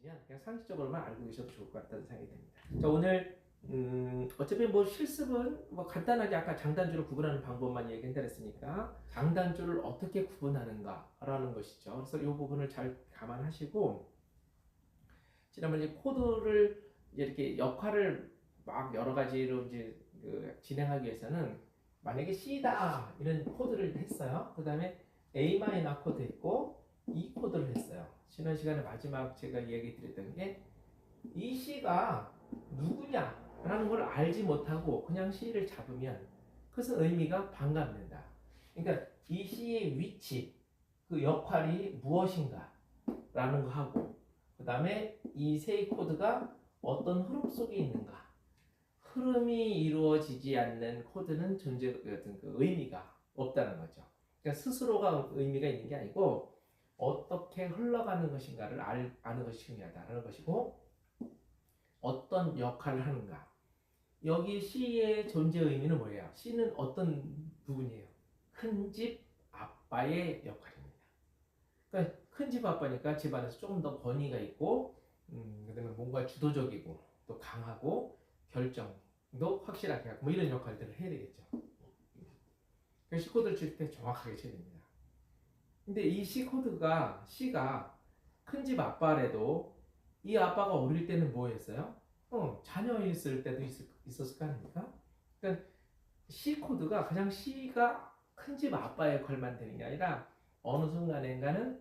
계시면 그냥 상식적으로만 알고 계셔도 좋을 것 같다는 생각이 듭니다. 자, 오늘 어차피 뭐 실습은 뭐 간단하게 아까 장단주를 구분하는 방법만 얘기한다 했으니까 장단주를 어떻게 구분하는가라는 것이죠. 그래서 이 부분을 잘 감안하시고 지난번에 코드를 이렇게 역할을 막 여러 가지로 이제 진행하기 위해서는 만약에 C다 이런 코드를 했어요. 그 다음에 A 마이너 코드 했고 E 코드를 했어요. 지난 시간에 마지막 제가 얘기 드렸던 게 이 C가 누구냐라는 걸 알지 못하고 그냥 C를 잡으면 그것은 의미가 반감된다. 그러니까 이 C의 위치, 그 역할이 무엇인가라는 거 하고 그 다음에 이 세 코드가 어떤 흐름 속에 있는가. 흐름이 이루어지지 않는 코드는 어떤 그 의미가 없다는 거죠. 그러니까 스스로가 의미가 있는 게 아니고 어떻게 흘러가는 것인가를 아는 것이 중요하다는 것이고 어떤 역할을 하는가. 여기 C의 존재 의미는 뭐예요? C는 어떤 부분이에요? 큰 집 아빠의 역할입니다. 그러니까 큰 집 아빠니까 집안에서 조금 더 권위가 있고 그다음에 뭔가 주도적이고 또 강하고 결정도 확실하게 하고 뭐 이런 역할들을 해야 되겠죠. 그 C 코드를 칠 때 정확하게 쳐야 됩니다. 근데 이 C 코드가 C가 큰 집 아빠래도 이 아빠가 어릴 때는 뭐 했어요? 자녀였을 때도 있었을 거 아닙니까? 그러니까 C 코드가 그냥 C가 큰 집 아빠의 역할만 되는 게 아니라 어느 순간인가는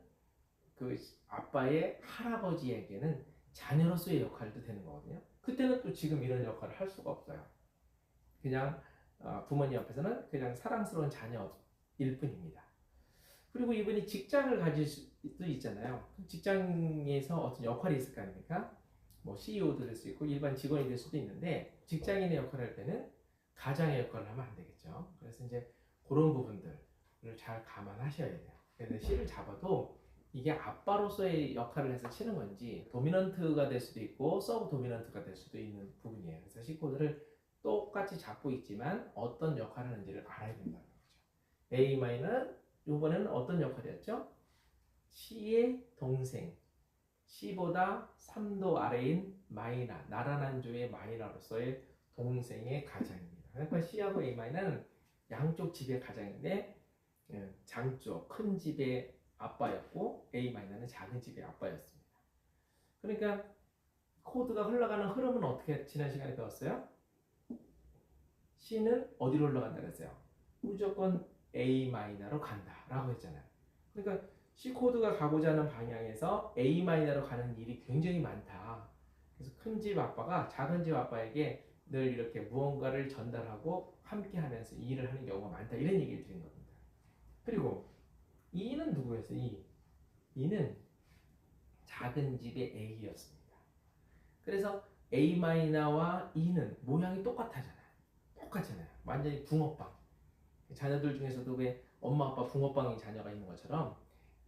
그 아빠의 할아버지에게는 자녀로서의 역할도 되는 거거든요. 그때는 또 지금 이런 역할을 할 수가 없어요. 그냥 부모님 앞에서는 그냥 사랑스러운 자녀일 뿐입니다. 그리고 이분이 직장을 가질 수도 있잖아요. 직장에서 어떤 역할이 있을 거 아닙니까? 뭐 CEO도 될 수 있고 일반 직원이 될 수도 있는데 직장인의 역할을 할 때는 가장의 역할을 하면 안 되겠죠. 그래서 이제 그런 부분들을 잘 감안하셔야 돼요. 근데 C를 잡아도 이게 아빠로서의 역할을 해서 치는 건지 도미넌트가 될 수도 있고 서브 도미넌트가 될 수도 있는 부분이에요. 그래서 C 코드를 똑같이 잡고 있지만 어떤 역할을 하는지를 알아야 된다는 거죠. A 마이너는 이번에는 어떤 역할이었죠? C의 동생, C보다 3도 아래인 마이너, 나라난조의 마이너로서의 동생의 가장입니다. 그러니까 C하고 A 마이너는 양쪽 집의 가장인데 장쪽 큰 집의 아빠였고 A 마이너는 작은 집의 아빠였습니다. 그러니까 코드가 흘러가는 흐름은 어떻게 지난 시간에 배웠어요? C는 어디로 흘러간다 그랬어요? 무조건 A 마이너로 간다라고 했잖아요. 그러니까 C 코드가 가고자 하는 방향에서 A 마이너로 가는 일이 굉장히 많다. 그래서 큰 집 아빠가 작은 집 아빠에게 늘 이렇게 무언가를 전달하고 함께 하면서 일을 하는 경우가 많다. 이런 얘기를 드린 겁니다. 그리고 E는 누구였어요? E는 작은 집의 A였습니다. 그래서 A 마이너와 E는 모양이 똑같잖아요. 완전히 붕어빵. 자녀들 중에서도 왜 엄마 아빠 붕어빵이 자녀가 있는 것처럼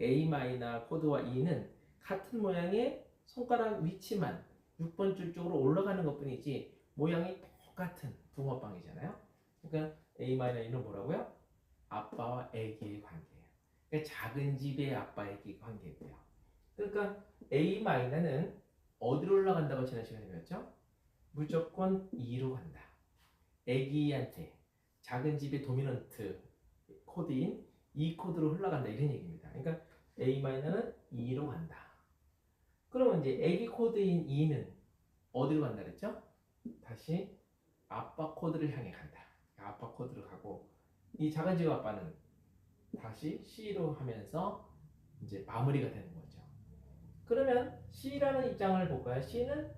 A 마이너 코드와 E는 같은 모양의 손가락 위치만 6번 줄 쪽으로 올라가는 것 뿐이지 모양이 똑같은 붕어빵이잖아요. 그러니까 A 마이너 E는 뭐라고요? 아빠와 아기의 관계예요. 그러니까 작은 집의 아빠 아기 관계고요. 그러니까 A 마이너는 어디로 올라간다고 지난 시간에 배웠죠? 무조건 E로 간다. 아기한테 작은 집의 도미넌트 코드인 E 코드로 흘러간다 이런 얘기입니다. 그러니까 A-는 E로 간다. 그러면 이제 아기 코드인 E는 어디로 간다 그랬죠? 다시 아빠 코드를 향해 간다. 아빠 코드로 가고 이 작은 집 아빠는 다시 C로 하면서 이제 마무리가 되는 거죠. 그러면 C라는 입장을 볼까요? C는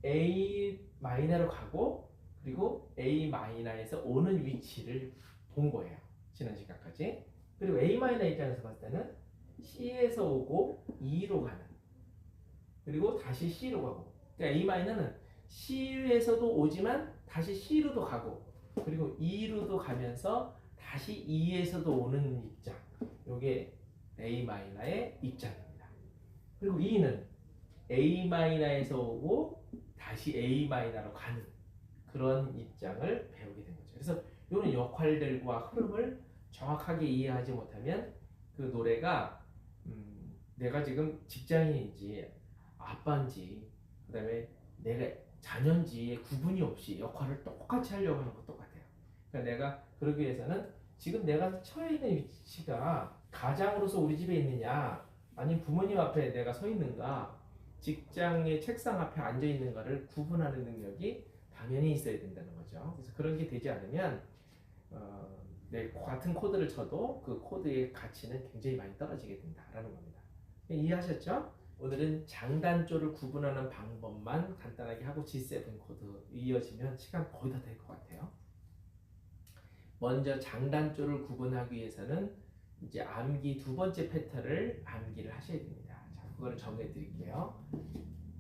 A 마이너로 가고 그리고 A 마이너에서 오는 위치를 본 거예요. 지난 시간까지. 그리고 A 마이너 입장에서 봤을 때는 C에서 오고 E로 가는 그리고 다시 C로 가고 그러니까 A 마이너는 C에서도 오지만 다시 C로도 가고 그리고 E로도 가면서 다시 E에서도 오는 입장 이게 A 마이너의 입장입니다. 그리고 E는 A 마이너에서 오고 다시 A 마이너로 가는 그런 입장을 배우게 된 거죠. 그래서 이런 역할들과 흐름을 정확하게 이해하지 못하면 그 노래가 내가 지금 직장인인지 아빠인지 그다음에 내가 자녀인지의 구분이 없이 역할을 똑같이 하려고 하는 것 똑같아요. 그러니까 내가 그러기 위해서는 지금 내가 처해 있는 위치가 가장으로서 우리 집에 있느냐 아니면 부모님 앞에 내가 서 있는가 직장의 책상 앞에 앉아 있는가를 구분하는 능력이 당연히 있어야 된다는 거죠. 그래서 그런 게 되지 않으면 내 같은 코드를 쳐도 그 코드의 가치는 굉장히 많이 떨어지게 된다라는 겁니다. 이해하셨죠? 오늘은 장단조를 구분하는 방법만 간단하게 하고 G7 코드 이어지면 시간 거의 다 될 것 같아요. 먼저 장단조를 구분하기 위해서는 이제 암기 두 번째 패턴을 암기를 하셔야 됩니다. 자, 그거를 정해 드릴게요.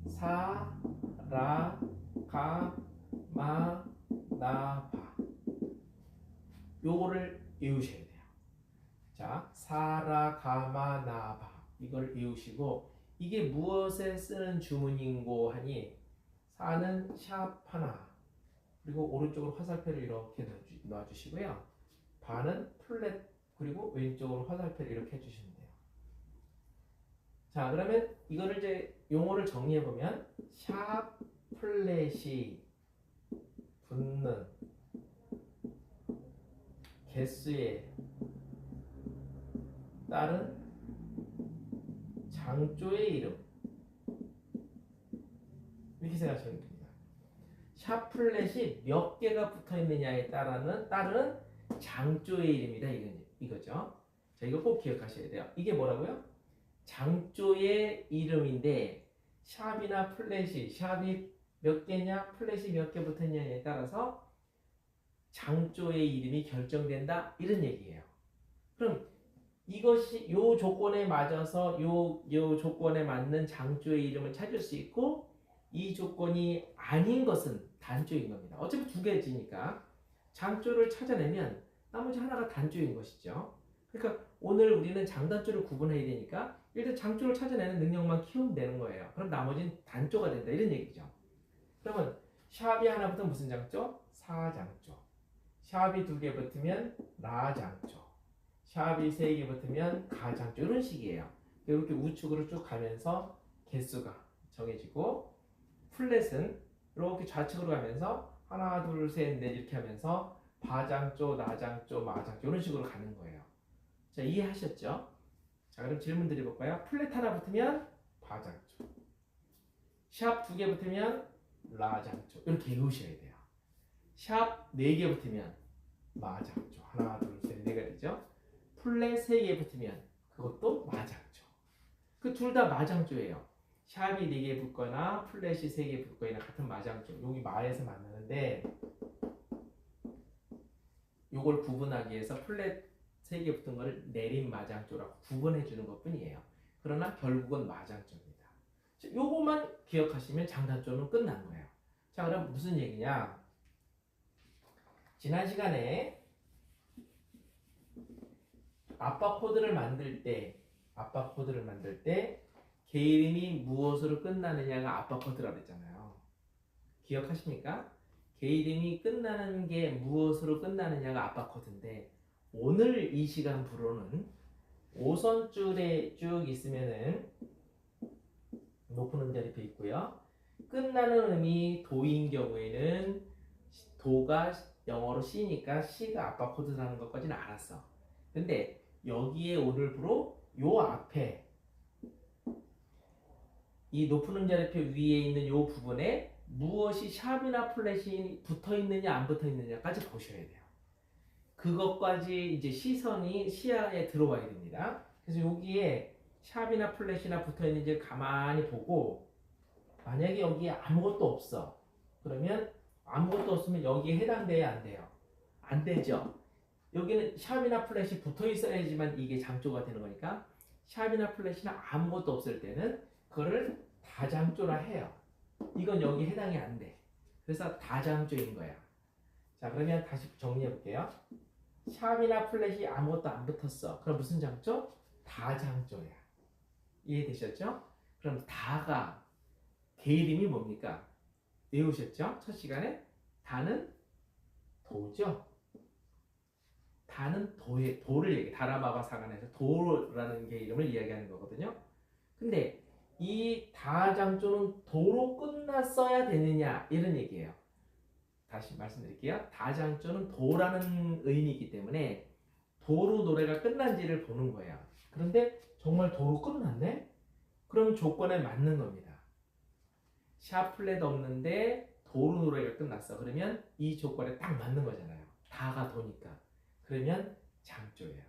사, 라, 가, 마, 나, 바. 요거를 외우셔야 돼요. 자, 사, 라, 가, 마, 나, 바. 이걸 외우시고 이게 무엇에 쓰는 주문인고 하니 사는 샵 하나 그리고 오른쪽으로 화살표를 이렇게 놔주시고요. 바는 플랫 그리고 왼쪽으로 화살표를 이렇게 해주시면 돼요. 자, 그러면 이거를 이제 용어를 정리해 보면 샵 플랫이 붙는 개수에 따른 장조의 이름 이렇게 생각하시면 됩니다. 샵 플랫이 몇 개가 붙어 있느냐에 따르는 장조의 이름이다 이거죠. 자, 이거 꼭 기억하셔야 돼요. 이게 뭐라고요? 장조의 이름인데 샵이나 플랫이 샵이 몇 개냐 플랫이 몇 개 붙어 있느냐에 따라서 장조의 이름이 결정된다 이런 얘기예요. 그럼 이것이 요 조건에 맞아서 요 조건에 맞는 장조의 이름을 찾을 수 있고 이 조건이 아닌 것은 단조인 겁니다. 어차피 두 개지니까 장조를 찾아내면 나머지 하나가 단조인 것이죠. 그러니까 오늘 우리는 장단조를 구분해야 되니까 일단 장조를 찾아내는 능력만 키우면 되는 거예요. 그럼 나머지는 단조가 된다 이런 얘기죠. 그러면 샵이 하나 붙으면 무슨 장조? 사장조. 샵이 두 개 붙으면 라장조. 샵이 세 개 붙으면 가장조 이런 식이에요. 이렇게 우측으로 쭉 가면서 개수가 정해지고 플랫은 이렇게 좌측으로 가면서 하나 둘 셋 넷 이렇게 하면서 바장조, 나장조, 마장조 이런 식으로 가는 거예요. 자, 이해하셨죠? 자, 그럼 질문 드려볼까요? 플랫 하나 붙으면 바장조, 샵 두 개 붙으면 라장조 이렇게 외우셔야 돼요. 샵 네 개 붙으면 마장조 하나 둘 셋 네 가지죠. 플랫 세 개 붙으면 그것도 마장조. 그 둘 다 마장조예요. 샵이 4개 붙거나 플랫이 3개 붙거나 같은 마장조. 여기 마에서 만나는데 요걸 구분하기 위해서 플랫 3개 붙은 거를 내림 마장조라고 구분해 주는 것 뿐이에요. 그러나 결국은 마장조입니다. 요거만 기억하시면 장단조는 끝난 거예요. 자, 그럼 무슨 얘기냐? 지난 시간에 아빠 코드를 만들 때 개 이름이 무엇으로 끝나느냐가 아빠 코드라고 그랬잖아요. 기억하십니까? 개 이름이 끝나는 게 무엇으로 끝나느냐가 아빠 코드인데 오늘 이 시간부로는 5선줄에 쭉 있으면은 높은 음자리표 있고요. 끝나는 음이 도인 경우에는 도가 영어로 C니까 C가 아빠 코드라는 것까지는 알았어. 근데 여기에 오늘부로 요 앞에 이 높은 음자리표 위에 있는 요 부분에 무엇이 샵이나 플랫이 붙어 있느냐 안 붙어 있느냐까지 보셔야 돼요. 그것까지 이제 시선이 시야에 들어와야 됩니다. 그래서 여기에 샵이나 플랫이나 붙어 있는지 가만히 보고 만약에 여기에 아무것도 없어. 그러면 아무것도 없으면 여기에 해당돼야 안 돼요. 안 되죠. 여기는 샵이나 플랫이 붙어 있어야지만 이게 장조가 되는 거니까 샵이나 플랫이나 아무것도 없을 때는 그거를 다장조라 해요. 이건 여기 해당이 안 돼. 그래서 다장조인 거야. 자, 그러면 다시 정리해 볼게요. 샵이나 플랫이 아무것도 안 붙었어. 그럼 무슨 장조? 다장조야. 이해되셨죠? 그럼 다가 개 이름이 뭡니까? 외우셨죠? 첫 시간에 다는 도죠. 다는 도를 얘기. 다라바바 사간에서 도라는 개 이름을 이야기하는 거거든요. 근데 이 다장조는 도로 끝났어야 되느냐 이런 얘기예요. 다시 말씀드릴게요. 다장조는 도라는 의미이기 때문에 도로 노래가 끝난지를 보는 거예요. 그런데 정말 도로 끝났네? 그럼 조건에 맞는 겁니다. 샤플렛 없는데 도로 노래가 끝났어. 그러면 이 조건에 딱 맞는 거잖아요. 다가 도니까. 그러면 장조예요.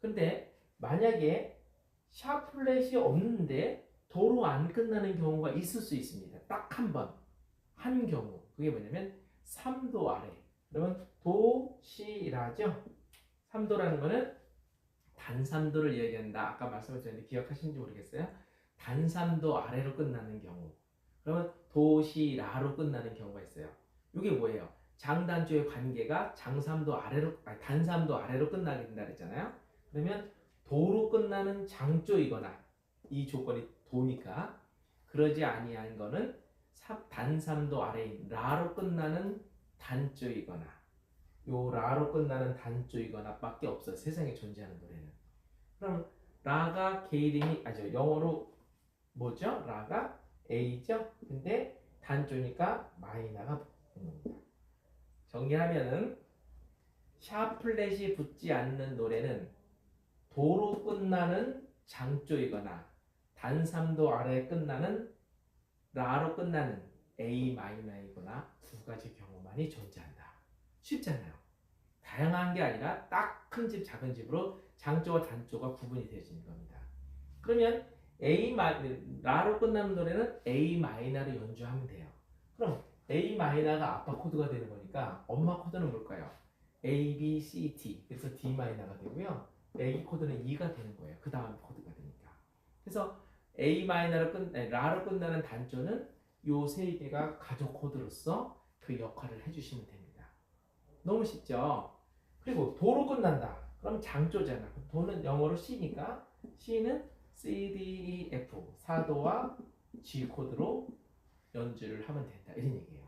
근데 만약에 샤플렛이 없는데 도로 안 끝나는 경우가 있을 수 있습니다. 딱 한 번. 한 경우. 그게 뭐냐면 3도 아래. 그러면 도, 시, 라죠. 3도라는 거는 단3도를 이야기한다. 아까 말씀을 드렸는데 기억하시는지 모르겠어요. 단3도 아래로 끝나는 경우. 그러면 도, 시, 라로 끝나는 경우가 있어요. 이게 뭐예요? 장단조의 관계가 단3도 아래로 끝나게 된다 그랬잖아요. 그러면 도로 끝나는 장조이거나 이 조건이 도니까 그러지 아니한 거는 단3도 아래인 라로 끝나는 단조이거나 요 라로 끝나는 단조이거나 밖에 없어요. 세상에 존재하는 노래는. 그럼 라가 게이링이 영어로 뭐죠? 라가 A죠? 근데 단조니까 마이너가 붙는 겁니다. 정리하면은 샤플렛이 붙지 않는 노래는 도로 끝나는 장조이거나 단3도 아래에 끝나는 라로 끝나는 A 마이너이거나 두 가지 경우만이 존재한다. 쉽잖아요. 다양한 게 아니라 딱 큰 집 작은 집으로 장조와 단조가 구분이 되어지는 겁니다. 그러면 라로 끝나는 노래는 A 마이너를 연주하면 돼요. 그럼 A 마이너가 아빠 코드가 되는 거니까 엄마 코드는 뭘까요? A, B, C, D. 그래서 D 마이너가 되고요. A 코드는 E가 되는 거예요. 그 다음 코드가 되니까. 그래서 A 마이너로 라로 끝나는 단조는 요 세 개가 가족 코드로서 그 역할을 해주시면 됩니다. 너무 쉽죠? 그리고 도로 끝난다. 그럼 장조잖아. 도는 영어로 C니까 C는 C, D, E, F 4도와 G 코드로 연주를 하면 된다. 이런 얘기예요.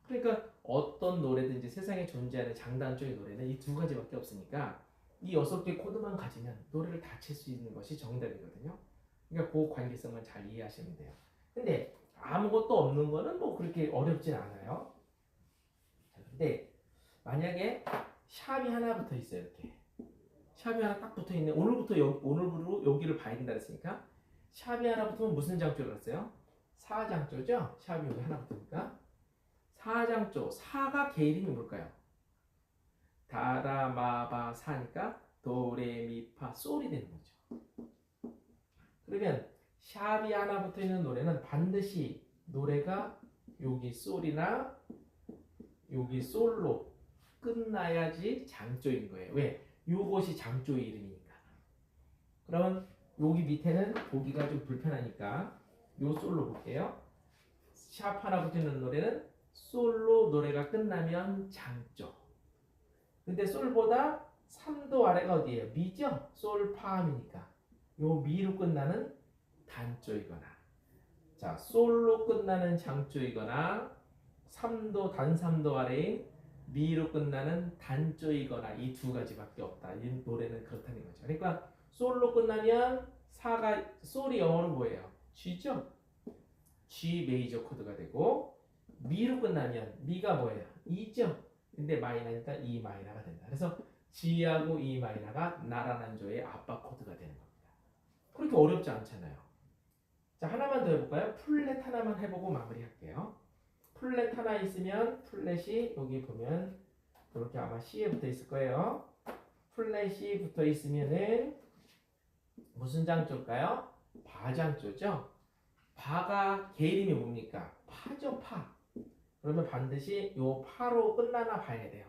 그러니까 어떤 노래든지 세상에 존재하는 장단조의 노래는 이 두 가지밖에 없으니까 이 6개 코드만 가지면 노래를 다 칠 수 있는 것이 정답이거든요. 그러니까 그 관계성만 잘 이해하시면 돼요. 근데 아무것도 없는 거는 뭐 그렇게 어렵진 않아요. 근데 만약에 샵이 하나 붙어 있어요. 이렇게 샵이 하나 딱 붙어 있네. 오늘부로 여기를 봐야 된다 그랬으니까 샵이 하나 붙으면 무슨 장조를 했어요? 사장조죠. 샵이 여기 하나 붙으니까 사장조. 사가 계이름이 뭘까요? 다라마바 사니까 도레미파 솔이 되는 거죠. 그러면 샵이 하나 붙어 있는 노래는 반드시 노래가 여기 솔이나 여기 솔로 끝나야지 장조인 거예요. 왜? 요것이 장조의 이름이니까. 그러면 여기 밑에는 보기가 좀 불편하니까 요 솔로 볼게요. 샵 하나 붙이는 노래는 솔로 노래가 끝나면 장조. 근데 솔보다 3도 아래가 어디예요? 미죠? 솔 파음이니까. 요 미로 끝나는 단조이거나. 자, 솔로 끝나는 장조이거나 3도 단 3도 아래인 미로 끝나는 단조이거나 이 두 가지밖에 없다. 이 노래는 그렇다는 거죠. 그러니까 솔로 끝나면 솔이 영어로 뭐예요? G죠? G 메이저 코드가 되고 미로 끝나면 미가 뭐예요? E죠? 근데 마이너니까 E 마이너가 된다. 그래서 G하고 E 마이너가 나라난조의 아빠 코드가 되는 겁니다. 그렇게 어렵지 않잖아요. 자, 하나만 더 해볼까요? 플랫 하나만 해보고 마무리할게요. 플랫 하나 있으면 플랫이 여기 보면 이렇게 아마 C에 붙어 있을 거예요. 플랫이 붙어 있으면은 무슨 장조일까요? 바장조죠. 바가 계이름이 뭡니까? 파죠, 파. 그러면 반드시 요 파로 끝나나 봐야 돼요.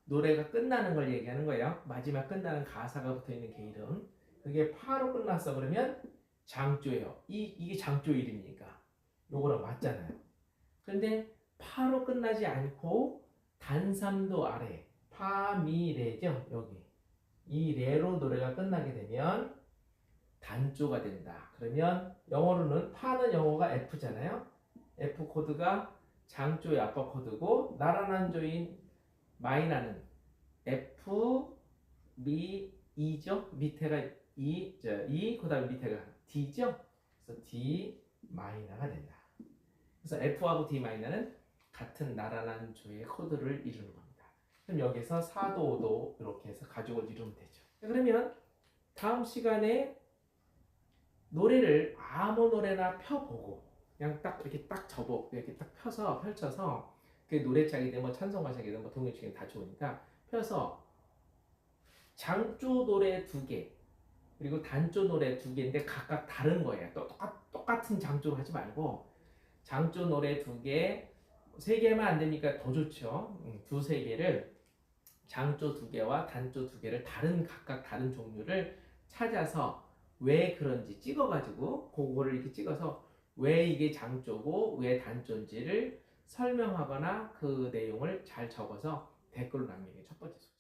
노래가 끝나는 걸 얘기하는 거예요. 마지막 끝나는 가사가 붙어 있는 계이름. 그게 파로 끝났어 그러면 장조예요. 이게 장조 이름이니까 요거랑 맞잖아요. 그런데 파로 끝나지 않고 단3도 아래 파미레죠. 여기 이 레로 노래가 끝나게 되면 단조가 된다. 그러면 영어로는 파는 영어가 F잖아요. F 코드가 장조의 아빠 코드고 나라난조인 마이너는 F, 미, E죠. 밑에가 E, 그 다음에 밑에가 D죠. 그래서 D 마이너가 된다. 그래서 F하고 D 마이너는 같은 나라라는 조의 코드를 이루는 겁니다. 그럼 여기서 4도, 5도 이렇게 해서 가족을 이루면 되죠. 그러면 다음 시간에 노래를 아무 노래나 펴보고 그냥 딱 이렇게 딱 접어 이렇게 딱 펼쳐서 그 노래짝이든 뭐 찬송가짝이든 뭐 동요책이든 다 좋으니까 펴서 장조 노래 2개 그리고 단조 노래 2개인데 각각 다른 거예요. 또 똑같은 장조로 하지 말고 장조 노래 2개 3개만 안 되니까 더 좋죠. 2-3개를 장조 2개와 단조 2개를 각각 다른 종류를 찾아서 왜 그런지 찍어가지고 그거를 이렇게 찍어서 왜 이게 장조고 왜 단조인지를 설명하거나 그 내용을 잘 적어서 댓글로 남기는 게 첫 번째 숙제.